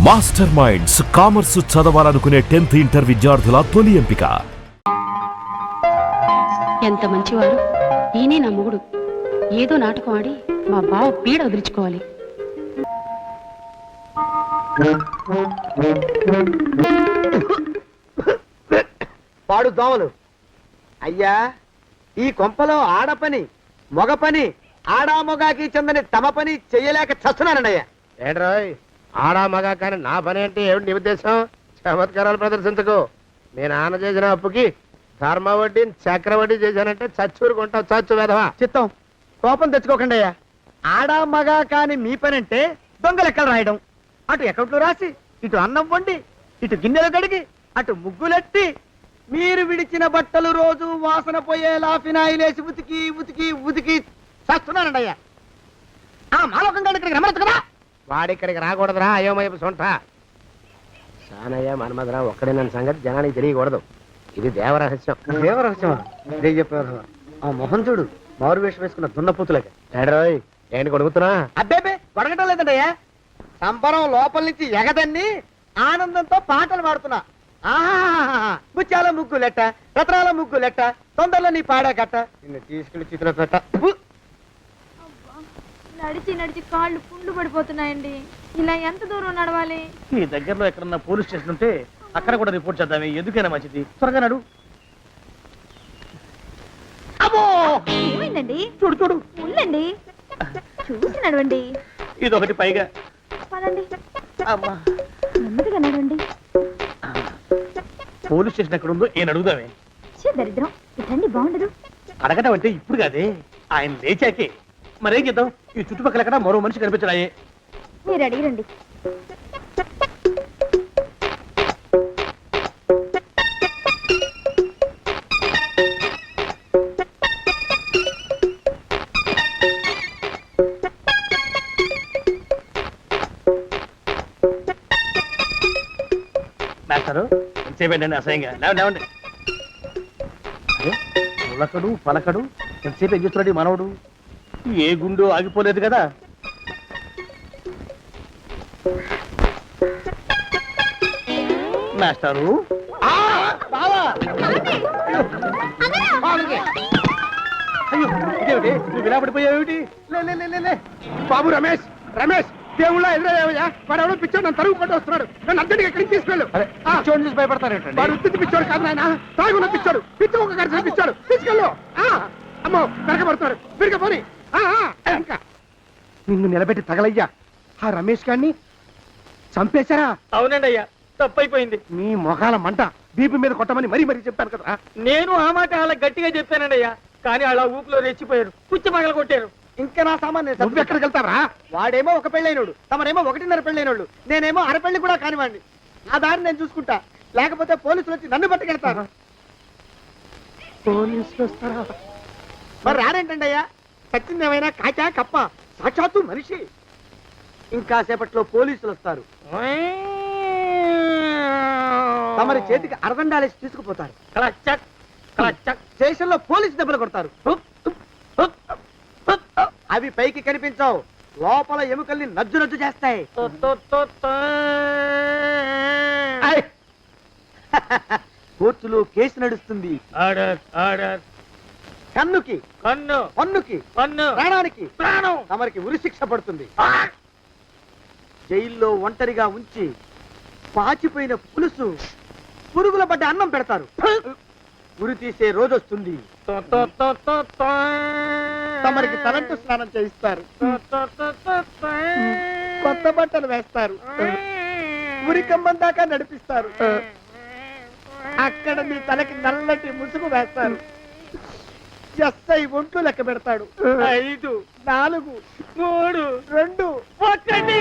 Master minds commerce చదవాలనుకునే 10th inter విద్యార్థుల తొలి ఎంపిక. ఎంత మంచివారు, ఈయనే నా మొగుడు. ఏదో నాటకం ఆడి మా బావ పీడ వదిలించుకోవాలి. పాడు దోమలు అయ్యా, ఈ కొంపలో ఆడపని మొగ పని ఆడా మొగాకి చెందని తమ పని చెయ్యలేక చస్తున్నానండయ్యా. ఏంట్రాయ్ ఆడా మగా కానీ నా పని అంటే ఏమిటి నీ ఉద్దేశం? చమత్కారాలు ప్రదర్శించకు. మీ నాన్న చేసిన అప్పుకి ధర్మ వడ్డీ చక్రవడ్డీ చేశానంటే చచ్చూరుకుంటావు, చచ్చు వెధవా. చిత్తం కోపం తెచ్చుకోకండి అయ్యా. ఆడా మగా కాని మీ పని అంటే దొంగ లెక్కలు రాయడం, అటు అకౌంట్లో రాసి ఇటు అన్నం వండి ఇటు గిన్నెలు కడిగి అటు ముగ్గులెట్టి మీరు విడిచిన బట్టలు రోజు వాసన పోయేలా ఫినాయిలేసి ఉతికి ఉతికి ఉతికి చస్తున్నానండి అయ్యా. మాలోకం గారు ఇక్కడికి రమ్మనొచ్చు కదా. వాడిక్కడికి రాకూడదురా అయోమయపు సొంట. సానయ్య మన్మధరావు ఒక్కడే నన్ను సంగతి జనానికి తెలియకూడదు. ఇది దేవరహస్యం. దేవరహస్యమా? చెప్పారు. ఆ మొహం చూడు, మారు వేషం వేసుకున్న దున్నపోతులకి. ఏడ్రోయ్ ఏంటి కొడుకుతున్నా? అబ్బేబే కొడగటం లేదండయ్యా. సంబరం లోపల నుంచి ఎగదన్ని ఆనందంతో పాటలు పాడుతున్నా. ముత్యాల ముగ్గు లెట్ట, రత్నాల ముగ్గు లెట్ట, తొందరలో నీ పాడా కట్ట, నిన్ను తీసుకెళ్లి చిత్ర పెట్ట. నడిచి నడిచి కాళ్ళు పుండ్లు పడిపోతున్నాయండి. ఇలా ఎంత దూరం నడవాలి? ఈ దగ్గరలో ఎక్కడన్నా పోలీస్ స్టేషన్ ఉంటే అక్కడ కూడా రిపోర్ట్ చేద్దామే, ఎందుకైనా మంచిది. త్వరగా నడు. ఏమైందండి? చూడు చూడు, ఉండండి, చూసి నడవండి. ఇదొకటి పైగా. పదండి, నెమ్మదిగా నడవండి. పోలీస్ స్టేషన్ ఎక్కడ ఉందో ఏం అడుగుదామే. దరిద్రం, ఇటండి బాగుండదు. అడగటం అంటే ఇప్పుడు కాదే, ఆయన లేచాకే. మరేం చేద్దాం, ఈ చుట్టుపక్కల ఎక్కడ మరో మనిషి కనిపించడాయే. మీరు అడిగిరండి. మాస్టారు ఎంతసేపేంటండి అసహ్యంగా? లేవండి లేవండి. అదే ఉలకడు పలకడు, ఎంతసేపు ఏం చేస్తున్నాడు మనవడు? ఏ గుండు ఆగిపోలేదు కదా. మాస్టారు అయ్యో ఇదేమిటి, నువ్వు ఇలా పడిపోయావేమిటి? బాబు రమేష్, రమేష్ దేవుళ్ళ ఎదురయ్యా. వాడు ఎవడో పిచ్చోడు నన్ను తరుగు కొట్టి వస్తున్నాడు. నన్ను అర్జెంట్గా ఎక్కడికి తీసుకెళ్ళు. చూసి భయపడతారేంటండి? వాడు ఉత్తి పిచ్చోడు కాదు నాయన, తాగున్న పిచ్చోడు, పిచ్చి ఒక గడిచిన పిచ్చోడు. తీసుకెళ్ళు. అమ్మో వెనకబడుతున్నాడు, విరిగ పోని. ఇంకా నిన్ను నిలబెట్టి తగలయ్యా. ఆ రమేష్ గారిని చంపేశారా? అవునండి అయ్యా, తప్పైపోయింది. మీ మొఖాల మంట బీపీ మీద కొట్టమని మరీ మరీ చెప్పాను కదా. నేను ఆ మాట అలా గట్టిగా చెప్పానండి అయ్యా, కానీ అలా ఊపిలో రెచ్చిపోయారు, పుచ్చి పగల కొట్టారు. ఇంకా నా సామాన్ నువ్వు ఎక్కడికి వెళ్తావరా? వాడేమో ఒక పెళ్ళైనోడు, తమరేమో 1.5 పెళ్ళైనోళ్ళు, నేనేమో అరపెళ్ళి కూడా కానివ్వండి. నా దారి నేను చూసుకుంటా, లేకపోతే పోలీసులు వచ్చి నన్ను పట్టుకెళ్తారు. పోలీసులు వస్తారా? మరి రారేంటండి అయ్యా, సచ్చింది ఏమైనా కాచా కప్ప, సాక్షాత్తు మనిషి. ఇంకా సేపట్లో పోలీసులు వస్తారు, తమరి చేతికి అరదండాలేసి తీసుకుపోతారు. స్టేషన్ లో పోలీసు దెబ్బలు కొడతారు. అవి పైకి కనిపించవు, లోపల ఎముకల్ని నజ్జు నజ్జు చేస్తాయి. కోర్టులో కేసు నడుస్తుంది. కన్నుకి కన్ను, పన్నుకి పన్ను, ప్రాణానికి ప్రాణం. తమరికి ఉరిశిక్ష పడుతుంది. జైల్లో ఒంటరిగా ఉంచి పాచిపోయిన పులుసు, పురుగుల పడ్డ అన్నం పెడతారు. ఉరి తీసే రోజు వస్తుంది. తమరికి తలంటు స్నానం చేయిస్తారు, కొత్త బట్టలు వేస్తారు, ఉరికంబం దాకా నడిపిస్తారు. అక్కడ మీ తలకి నల్లటి ముసుగు వేస్తారు. ఎస్ఐ ఒంట్లు లెక్క పెడతాడు. 5 4 3 2 1.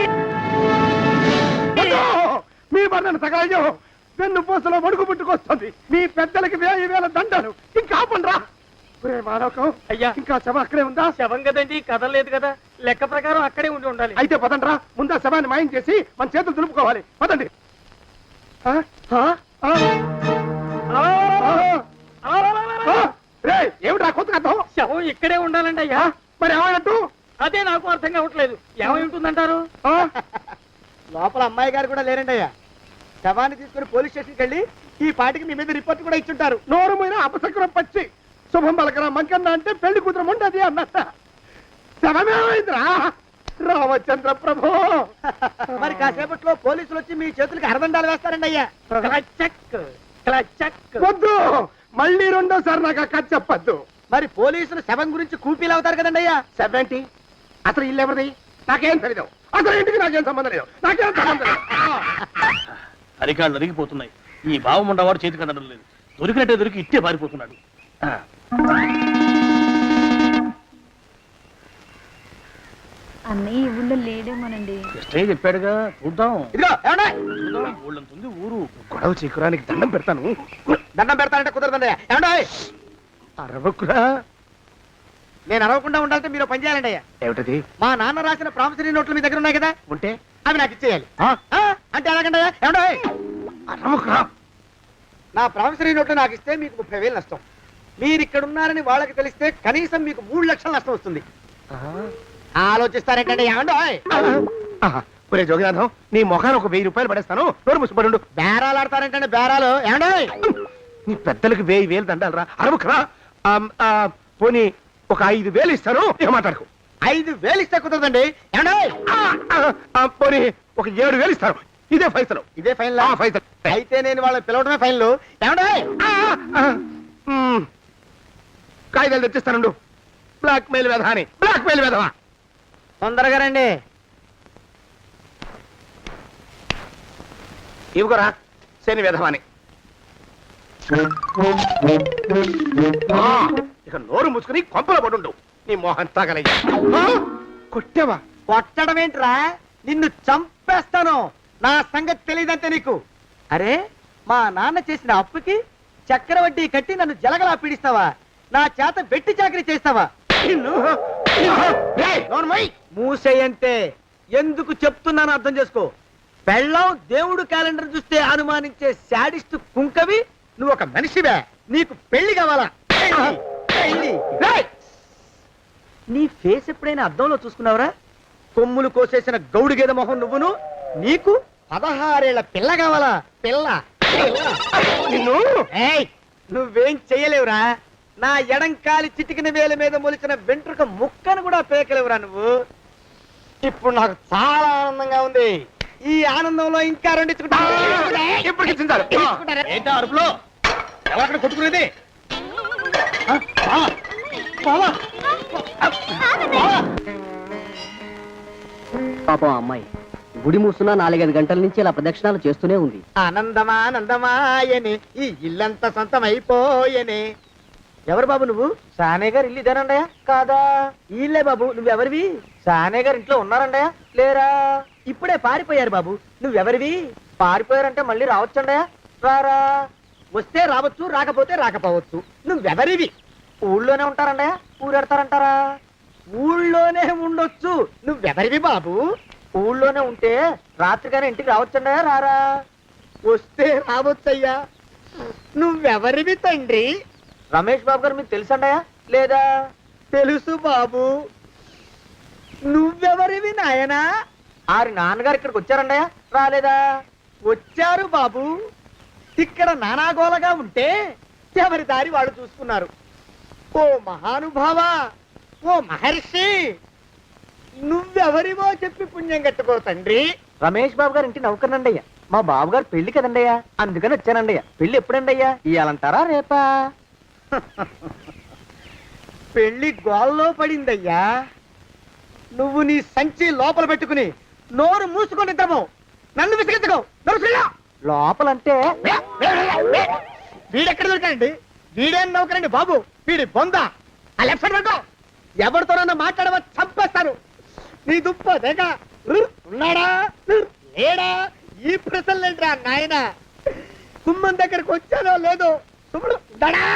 మీ వర్ణన సగాయో వెన్ను పూసలో మడుగు పుట్టుకొస్తుంది. మీ పెద్దలకి 1000 దండలు. ఇంకా ఆపండ్రా. అయ్యా ఇంకా శవం అక్కడే ఉందా? శవం కదండి, కదలేదు కదా, లెక్క ప్రకారం అక్కడే ఉండి ఉండాలి. అయితే పదండ్రా, ముందా శవాన్ని మాయం చేసి మన చేతులు దులుపుకోవాలి. పదండి. ఏమిటా కొత్త కథ? శవం ఇక్కడే ఉండాలండి అయ్యా. మరి ఏమైనట్టు? అదే నాకు అర్థం కావట్లేదు. ఏమై ఉంటుందంటారు? లోపల వాళ్ళ అమ్మాయి గారు కూడా లేరండి అయ్యా. శవాన్ని తీసుకుని పోలీస్ స్టేషన్కి వెళ్ళి ఈ పాటికి మీ మీద రిపోర్ట్ కూడా ఇచ్చుంటారు. నోరు మీద అపశకురం పచ్చి శుభం పలకరా మంకన్న అంటే పెళ్లి కూతురం ఉండదు అన్నట్ట. శవమేమైందిరా రామచంద్ర ప్రభు. మరి కాసేపట్లో పోలీసులు వచ్చి మీ చేతులకి అరదండాలు వేస్తారండి అయ్యా. వద్దు, మళ్ళీ రెండోసారి నాకు అక్క చెప్పద్దు. మరి పోలీసులు శవం గురించి కూపీలు అవుతారు కదండి అయ్యా. 70 అసలు ఇల్లు ఎవరిది నాకేం తెలియదు. అసలు ఇంటికి నాకేం సంబంధం లేదు. నాకేం సంబంధం లేదు. అరికాళ్ళు అరిగిపోతున్నాయి. ఈ బావం ఉండవాడు చేతికి అందడం లేదు. దొరికినట్టే దొరికి ఇట్టే పారిపోతున్నాడు. అన్నయ్య ఈ ఊళ్ళో లేడేమోనండి. కృష్ణయ్య చెప్పాడుగా, చూద్దాం. ఇదిగో ఏమండి, చూద్దాం, ఊళ్ళంతుంది ఊరు. గొడవ చీకురానికి దండం పెడతాను. దండం పెడతానంటే కుదరదండి అయ్యా. ఏమండి, అరవకురా. నేను అరవకుండా ఉండాలంటే మీరు పని చేయాలండి అయ్యా. ఏమిటది? మా నాన్న రాసిన ప్రామిసరీ నోట్లు మీ దగ్గర ఉన్నాయి కదా, ఉంటే అవి నాకు ఇచ్చేయాలి. ఆ? అంటే ఎలాగండి అయ్యా? ఏమండి, అరవకురా. నా ప్రామిసరీ నోట్లు నాకు ఇస్తే మీకు 30,000 నష్టం. మీరు ఇక్కడ ఉన్నారని వాళ్ళకి తెలిస్తే కనీసం మీకు 3 లక్షల నష్టం వస్తుంది. ఆలోచిస్తారేంటండి? ఏమండి, ఒరే జోగినాథం, నీ మొఖాన్ని ఒక 1000 రూపాయలు పడేస్తాను. నోరు ముసుపడు. బేరాలు ఆడతారేంటండి? బేరాలు ఏమండి? నీ పెద్దలకు 1000 దండాలరా. అరవకురా. పోనీ ఒక 5,000 ఇస్తాను. ఏం మాట్లాడుకో. 5,000 ఇస్తే కుదరదండి. ఏమండి, పోనీ ఒక 7,000 ఇస్తాను. ఇదే ఫైసలు. ఇదే ఫైన్ ఫైసలు. అయితే నేను వాళ్ళని పిలవడమే ఫైన్లు. ఏమండి, కాగితాలు తెచ్చిస్తాను. బ్లాక్ మెయిల్ వెధ అని. బ్లాక్ మెయిల్ వెధవా. తొందరగా రండి. ఇవ్వరా శని వెధవాని. ఇక నోరు ముసుకుని కొంపలో పడుండు. నీ మోహన్ తాగలయ్యా. కొట్టావా? కొట్టడం ఏంట్రా, నిన్ను చంపేస్తాను. నా సంగతి తెలియదంటే నీకు. అరే, మా నాన్న చేసిన అప్పుకి చక్రవడ్డీ కట్టి నన్ను జలగలా పీడిస్తావా? నా చేత వెట్టి చాకరీ చేస్తావా? మూసేయంతే. ఎందుకు చెప్తున్నాను అర్థం చేసుకో. పెళ్ళం దేవుడు క్యాలెండర్ చూస్తే అనుమానించే శాడిస్ట్ కుంకవి నువ్వు ఒక మనిషివే. నీకు పెళ్లి కావాలా? పెళ్లి. నీ ఫేస్ ఎప్పుడైనా అద్దంలో చూసుకున్నావురా? కొమ్ములు కోసేసిన గౌడు గేదె మొహం నువ్వును. నీకు 16 ఏళ్ల పిల్ల కావాలా? పిల్ల. నిన్ను ఏయ్, నువ్వేం చెయ్యలేవురా. నా ఎడంకాలి చిటికిన వేల మీద మొలిచిన వెంట్రుక ముక్కను కూడా పేకలేవురా నువ్వు. ఇప్పుడు నాకు చాలా ఆనందంగా ఉంది. ఈ ఆనందంలో ఇంకా రెండించుకుంటా. ఏంటా అరుపులో? ఎవరక్కడ కొట్టుకునేది? పాపం అమ్మాయి గుడి మూసున్న 4-5 గంటల నుంచి ఇలా ప్రదక్షిణాలు చేస్తూనే ఉంది. ఆనందమానందమాయని ఈ ఇల్లంతా సొంతమైపోయని. ఎవరు బాబు నువ్వు? సానే గారు ఇల్లు ఇదేనండయా? కాదా? ఇల్లే బాబు. నువ్వెవరివి? సానే గారు ఇంట్లో ఉన్నారండయా? లేరా? ఇప్పుడే పారిపోయారు బాబు. నువ్వెవరివి? పారిపోయారంటే మళ్ళీ రావచ్చండయా? రారా. వస్తే రావచ్చు, రాకపోతే రాకపోవచ్చు. నువ్వెవరివి? ఊళ్ళోనే ఉంటారండయా? ఊరెడతారంటారా? ఊళ్ళోనే ఉండొచ్చు. నువ్వెవరివి బాబు? ఊళ్ళోనే ఉంటే రాత్రిగానే ఇంటికి రావచ్చండయా? రారా. వస్తే రావచ్చయ్యా. నువ్వెవరివి తండ్రి? రమేష్ బాబు గారు మీకు తెలుసండయా? లేదా? తెలుసు బాబు. నువ్వెవరివి నాయనా? ఆరి నాన్నగారు ఇక్కడికి వచ్చారండయా? రాలేదా? వచ్చారు బాబు. ఇక్కడ నానాగోలగా ఉంటే ఎవరి దారి వాళ్ళు చూసుకున్నారు. ఓ మహానుభావా, ఓ మహర్షి, నువ్వెవరివో చెప్పి పుణ్యం కట్టుకో తండ్రి. రమేష్ బాబు గారు ఇంటి నౌకర్నండయ్యా. మా బాబు గారు పెళ్లి కదండయ్యా, అందుకని వచ్చానండయ్యా. పెళ్లి ఎప్పుడండయ్యా? ఇయ్యాలంటారా రేపా? పెళ్లి గోల్లో పడిందయ్యా. నువ్వు నీ సంచి లోపల పెట్టుకుని నోరు మూసుకొని ఇద్దాము. నన్ను విసిగించుకో. లోపలంటే వీడెక్కడ దొరికాడండి? వీడేం నౌకరండి బాబు, వీడి బొంద. ఆ లెఫ్ట్ సైడ్ పెట్టు. ఎవరితోనన్నా మాట్లాడవా చంపేస్తాను. నీ దుప్ప దేక ఉన్నాడా లేడా? ఈ ప్రశ్నలేంట్రా నాయన. గుమ్మం దగ్గరకు వచ్చానో లేదో సుమ్ముడు దడా.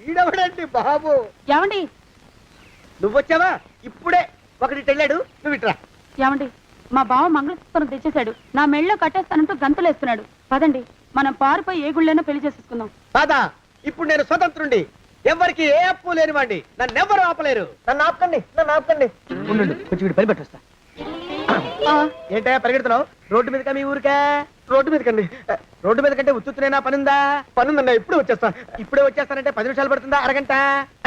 ఈడవడండి బాబు. ఏమండి నువ్వొచ్చావా? ఇప్పుడే ఒకటి వెళ్ళాడు. నువ్వు ఇట్రా. ఏమండి, మా బావ మంగళసూత్రం తెచ్చేశాడు. నా మెళ్ళో కట్టేస్తానంటూ గంతులేస్తున్నాడు. పదండి, మనం పారిపోయి ఏ గుళ్ళైనా పెళ్లి చేసేసుకుందాం. బాధ. ఇప్పుడు నేను స్వతంత్రుండి. ఎవరికి ఏ అప్పు లేనివ్వండి. నన్ను ఎవరు ఆపలేరు. నన్ను ఆపకండి, నన్ను ఆపకండి. ఉండండి, కొంచెం వీడి పని పెట్టొస్తా. ఏంటయ్యా పరిగెడుతున్నావు? రోడ్డు మీదకా మీ ఊరికా? రోడ్డు మీదకండి. రోడ్డు మీద కంటే ఉత్తునేనా పనుందా? పనుందన్నా, ఇప్పుడే వచ్చేస్తా. ఇప్పుడే వచ్చేస్తానంటే 10 నిమిషాలు పడుతుందా, అరగంట?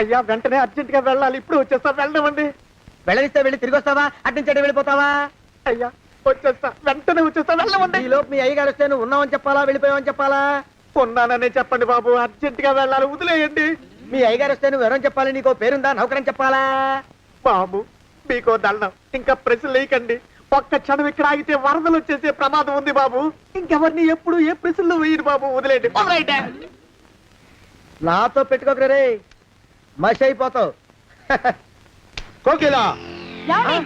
అయ్యా వెంటనే అర్జెంట్ గా వెళ్ళాలి, ఇప్పుడు వచ్చేస్తా. వెళ్ళమండి. వెళ్ళనిస్తే వెళ్ళి తిరిగి వస్తావా, అట్నుంచి వెళ్ళిపోతావా? అయ్యా వచ్చేస్తా, వెంటనే వచ్చేస్తా. వెళ్ళమండి. ఈ లోపు మీ అయ్యగారు వస్తే నువ్వు ఉన్నావని చెప్పాలా, వెళ్ళిపోయావని చెప్పాలా? ఉన్నాననే చెప్పండి బాబు, అర్జెంట్ గా వెళ్ళాలి, వదిలేయండి. మీ అయ్యగారు వస్తే నువ్వు ఎవరని చెప్పాలి? నీకో పేరుందా, నౌకరని చెప్పాలా? బాబు మీకో దండం, ఇంకా ప్రశ్నలు వేయకండి. ఒక్క క్షణం ఇక్కడ ఆగితే వరదలు వచ్చేసే ప్రమాదం ఉంది బాబు. ఇంకెవరిని ఎప్పుడు ఏ ప్రశ్నలు వేయరు బాబు, వదిలేయండి. నాతో పెట్టుకోకరే రే, మషి అయిపోతావు. కోకిలా ఏమండి?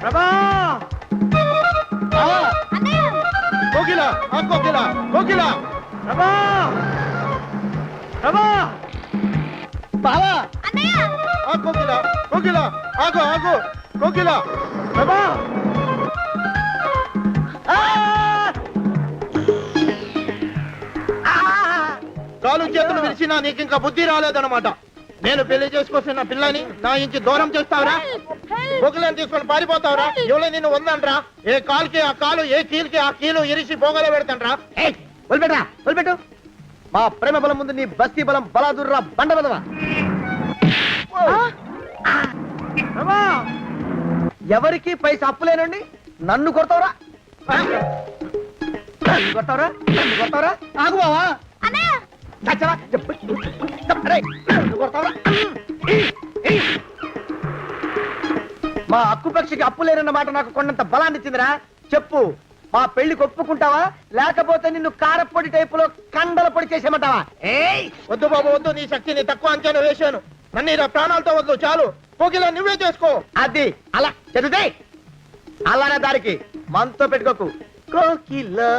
ప్రభా! కోకిలా, ఆ కోకిలా, కోకిలా! ప్రభా! ప్రభా! బావా! ఆ కోకిలా, కోకిలా, ఆగు, ఆగు, కోకిలా! ప్రభా! ఆ! కాలు చేతులు విరిచినా నీకు ఇంకా బుద్ధి రాలేదన్నమాట. నేను పెళ్లి చేసుకొస్తున్న పిల్లని నా ఇంటి దూరం చేస్తావురా? బొగ్గులను తీసుకొని పారిపోతావురా? ఎవరో నిన్ను ఉందంట్రా? ఏ కాలుకి ఆ కాలు, ఏ కీలుకి ఆ కీలు ఇరిసి బొగలో పెడతాంట్రా? వదిలిపెట్టరా, వదిలిపెట్టు. మా ప్రేమ బలం ముందు నీ బస్తీ బలం బలాదుర్రా, బండ బలవా. ఎవరికి పైసా అప్పులేనండి నన్ను కొడతావురా? నన్ను కొడతావురా? నన్ను కొడతావురా? ఆగు బావా. చచ్చరా? అరే, నన్ను కొడతావురా? మా అక్కుపక్షికి అప్పు లేనన్న మాట నాకు కొండంత బలాన్ని ఇచ్చిందిరా. చెప్పు, మా పెళ్లికి ఒప్పుకుంటావా, లేకపోతే నిన్ను కారపొడి టైపులో కండల పొడి చేసేమంటావా? వద్దు బాబు వద్దు, నీ శక్తిని తక్కువ అంచనా వేశాను. నన్ను ఇలా ప్రాణాలతో వద్దు, చాలు. కోకిలా నువ్వే చేసుకో. అది అలా చదివితే అలానే దారికి మనతో పెట్టుకోకు. కోకిలా